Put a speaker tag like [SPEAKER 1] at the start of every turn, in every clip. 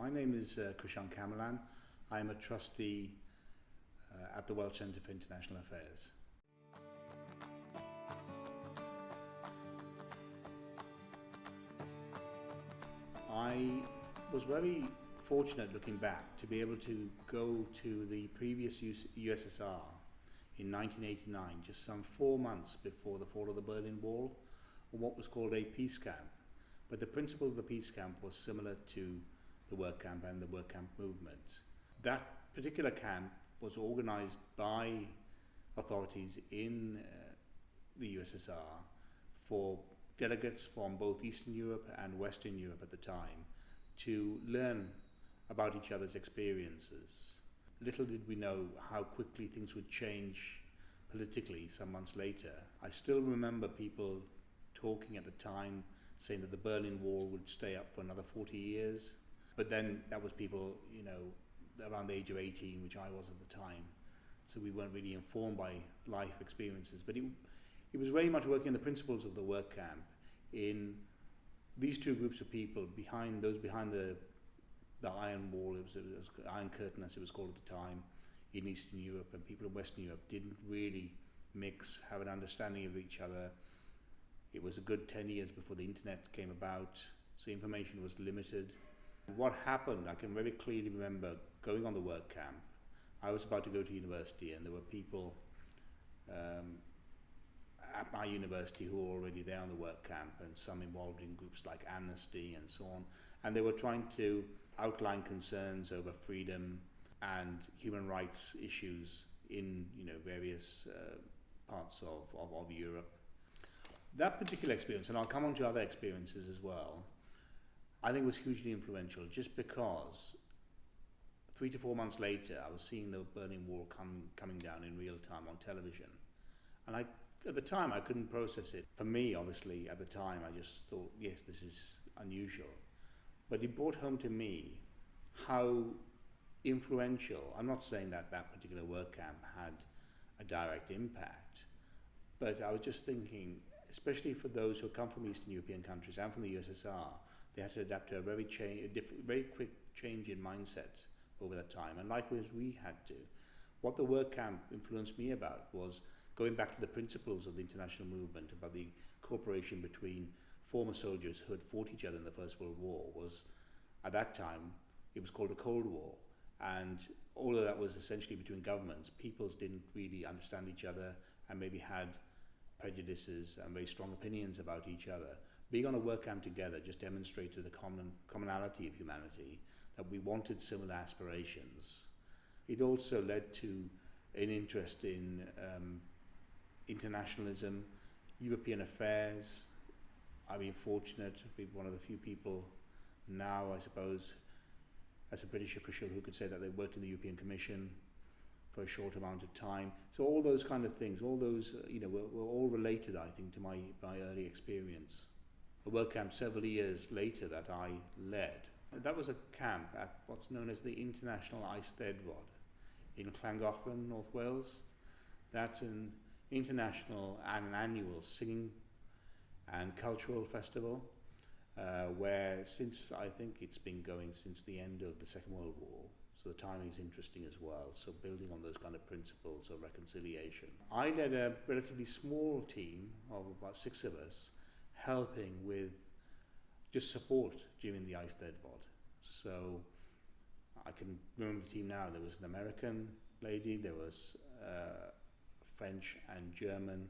[SPEAKER 1] My name is Chrishan Kamalan. I'm a trustee at the Welsh Center for International Affairs. I was very fortunate, looking back, to be able to go to the previous USSR in 1989, just some 4 months before the fall of the Berlin Wall, on what was called a peace camp. But the principle of the peace camp was similar to the work camp and the work camp movement. That particular camp was organized by authorities in the USSR for delegates from both Eastern Europe and Western Europe at the time to learn about each other's experiences. Little did we know how quickly things would change politically some months later. I still remember people talking at the time saying that the Berlin Wall would stay up for another 40 years. But then that was people, around the age of 18, which I was at the time. So we weren't really informed by life experiences. But it was very much working on the principles of the work camp in these two groups of people behind the Iron Wall. It was Iron Curtain, as it was called at the time, in Eastern Europe, and people in Western Europe didn't really mix, have an understanding of each other. It was a good 10 years before the internet came about, so information was limited. What happened, I can very clearly remember going on the work camp. I was about to go to university, and there were people at my university who were already there on the work camp, and some involved in groups like Amnesty and so on. And they were trying to outline concerns over freedom and human rights issues in various parts of Europe. That particular experience, and I'll come on to other experiences as well, I think was hugely influential, just because 3 to 4 months later I was seeing the Berlin Wall coming down in real time on television. And at the time I couldn't process it. For me, obviously, at the time I just thought, yes, this is unusual. But it brought home to me how influential, I'm not saying that that particular work camp had a direct impact, but I was just thinking, especially for those who come from Eastern European countries and from the USSR, they had to adapt to a very quick change in mindset over that time. And likewise, we had to. What the work camp influenced me about was going back to the principles of the international movement, about the cooperation between former soldiers who had fought each other in the First World War. Was, at that time, it was called the Cold War. And all of that was essentially between governments. Peoples didn't really understand each other and maybe had prejudices and very strong opinions about each other. Being on a work camp together just demonstrated the commonality of humanity, that we wanted similar aspirations. It also led to an interest in internationalism, European affairs. I've been fortunate to be one of the few people now, I suppose, as a British official who could say that they worked in the European Commission for a short amount of time. So all those kind of things, all those, were all related, I think, to my early experience. A work camp several years later that I led, that was a camp at what's known as the International Eisteddfod in Llangollen, North Wales. That's an international and an annual singing and cultural festival where I think it's been going since the end of the Second World War. So the timing is interesting as well. So building on those kind of principles of reconciliation. I led a relatively small team of about 6 of us, helping with just support during the Eisteddfod. So I can remember the team now. There was an American lady, there was French and German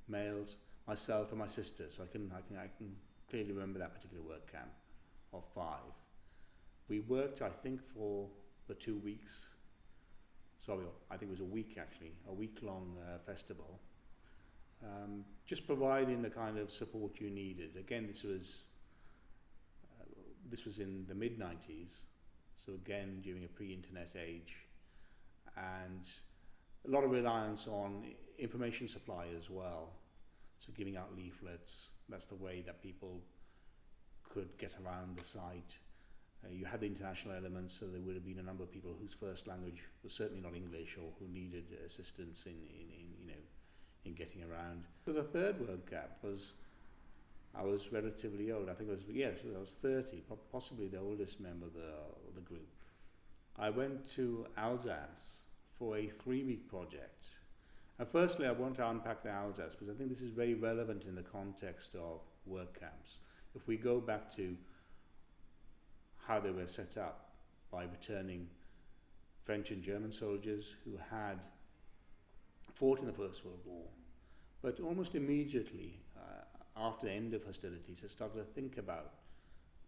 [SPEAKER 1] males, myself and my sister. So I can clearly remember that particular work camp of 5. We worked, I think, for the 2 weeks. Sorry, I think it was a week actually, a week-long festival. Just providing the kind of support you needed. Again, this was in the mid-90s, so again during a pre-internet age, and a lot of reliance on information supply as well. So giving out leaflets, that's the way that people could get around the site. You had the international elements, so there would have been a number of people whose first language was certainly not English, or who needed assistance in getting around. So the third work camp was I was relatively old. I think I was 30, possibly the oldest member of the group. I went to Alsace for a 3-week project. And firstly, I want to unpack the Alsace because I think this is very relevant in the context of work camps. If we go back to how they were set up by returning French and German soldiers who had fought in the First World War, but almost immediately after the end of hostilities, they started to think about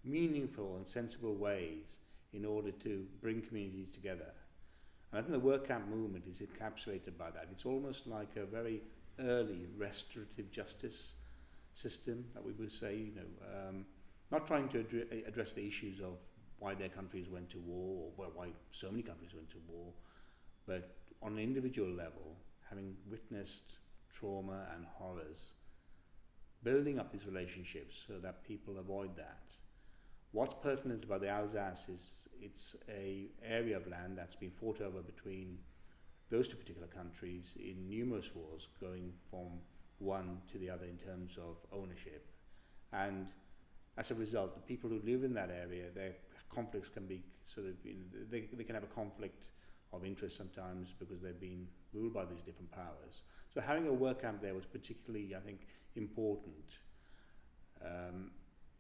[SPEAKER 1] meaningful and sensible ways in order to bring communities together. And I think the work camp movement is encapsulated by that. It's almost like a very early restorative justice system that we would say, not trying to address the issues of why their countries went to war or why so many countries went to war, but on an individual level, having witnessed trauma and horrors, building up these relationships so that people avoid that. What's pertinent about the Alsace is it's an area of land that's been fought over between those two particular countries in numerous wars, going from one to the other in terms of ownership. And as a result, the people who live in that area, their conflicts can be they can have a conflict of interest sometimes because they've been ruled by these different powers. So having a work camp there was particularly, I think, important.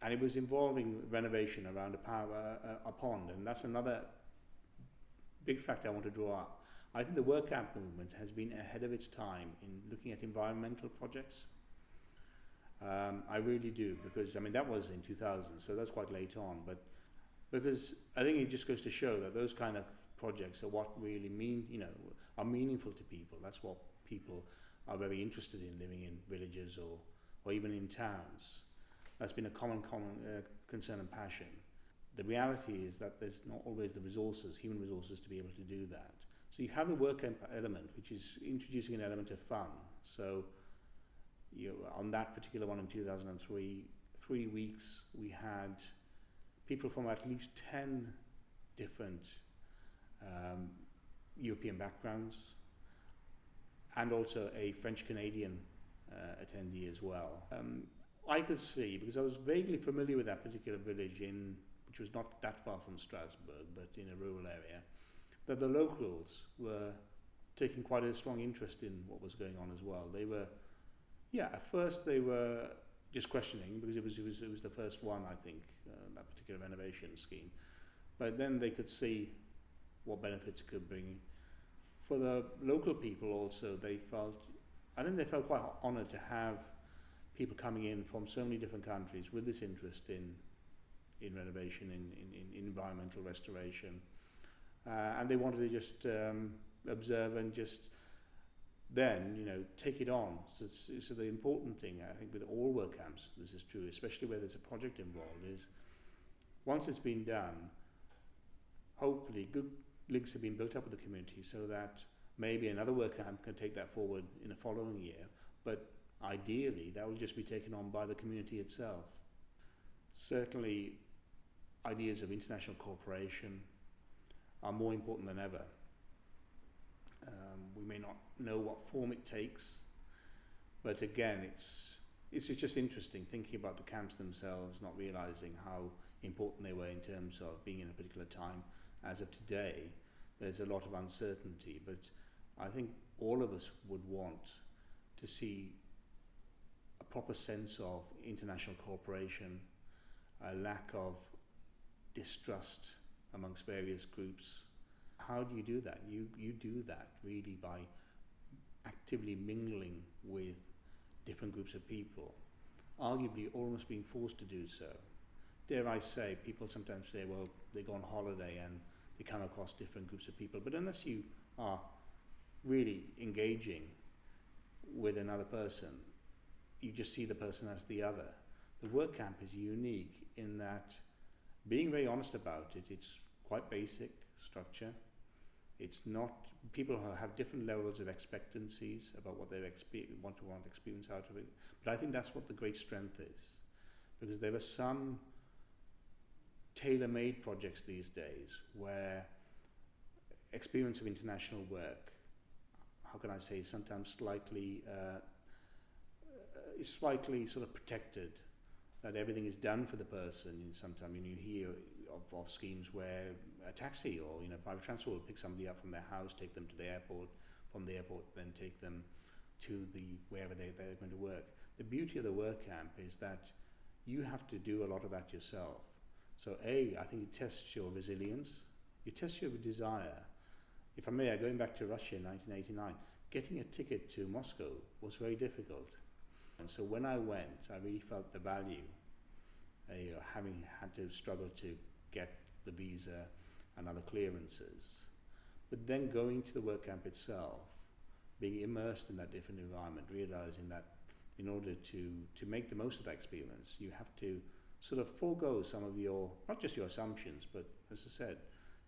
[SPEAKER 1] And it was involving renovation around a pond, and that's another big factor I want to draw up. I think the work camp movement has been ahead of its time in looking at environmental projects. I really do, because that was in 2000, so that's quite late on, but because I think it just goes to show that those kind of projects are what really are meaningful to people. That's what people are very interested in, living in villages or even in towns. That's been a common concern and passion. The reality is that there's not always the resources, human resources, to be able to do that. So you have the work camp element, which is introducing an element of fun. So on that particular one in 2003, 3 weeks, we had people from at least 10 different European backgrounds, and also a French-Canadian attendee as well. I could see, because I was vaguely familiar with that particular village which was not that far from Strasbourg, but in a rural area, that the locals were taking quite a strong interest in what was going on as well. They were, at first they were just questioning, because it was the first one, I think, that particular renovation scheme. But then they could see what benefits it could bring. For the local people also, they felt quite honoured to have people coming in from so many different countries with this interest in renovation, in environmental restoration. And they wanted to just observe and just then, take it on. So the important thing, I think, with all work camps, this is true, especially where there's a project involved, is once it's been done, hopefully good links have been built up with the community so that maybe another work camp can take that forward in the following year. But ideally, that will just be taken on by the community itself. Certainly, ideas of international cooperation are more important than ever. We may not know what form it takes, but again, it's just interesting thinking about the camps themselves, not realizing how important they were in terms of being in a particular time. As of today, there's a lot of uncertainty, but I think all of us would want to see a proper sense of international cooperation, a lack of distrust amongst various groups. How do you do that? You do that really by actively mingling with different groups of people, arguably almost being forced to do so. Dare I say, people sometimes say, well, they go on holiday and they come across different groups of people, but unless you are really engaging with another person, you just see the person as the other. The work camp is unique in that, being very honest about it, it's quite basic structure. It's not, people have different levels of expectancies about what they want to experience out of it. But I think that's what the great strength is, because there are some tailor-made projects these days where experience of international work, how can I say, sometimes slightly is slightly sort of protected, that everything is done for the person. Sometimes you hear of schemes where a taxi or private transport will pick somebody up from their house, take them to the airport, from the airport then take them to wherever they're going to work. The beauty of the work camp is that you have to do a lot of that yourself. So I think it tests your resilience, it tests your desire. If I may, going back to Russia in 1989, getting a ticket to Moscow was very difficult. And so when I went, I really felt the value, having had to struggle to get the visa and other clearances. But then going to the work camp itself, being immersed in that different environment, realizing that in order to make the most of that experience, you have to sort of forego some of your, not just your assumptions, but as I said,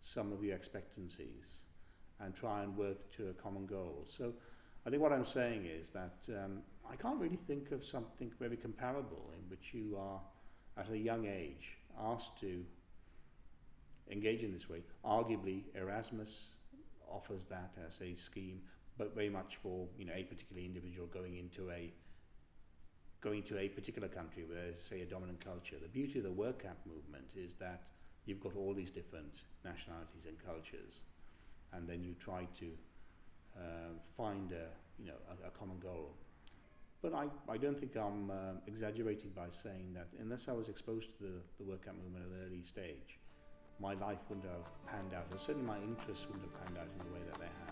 [SPEAKER 1] some of your expectancies and try and work to a common goal. So I think what I'm saying is that I can't really think of something very comparable in which you are, at a young age, asked to engage in this way. Arguably, Erasmus offers that as a scheme, but very much for a particular individual going into a particular country where there's, say, a dominant culture. The beauty of the work camp movement is that you've got all these different nationalities and cultures, and then you try to find a common goal. But I don't think I'm exaggerating by saying that unless I was exposed to the work camp movement at an early stage, my life wouldn't have panned out, or certainly my interests wouldn't have panned out in the way that they have.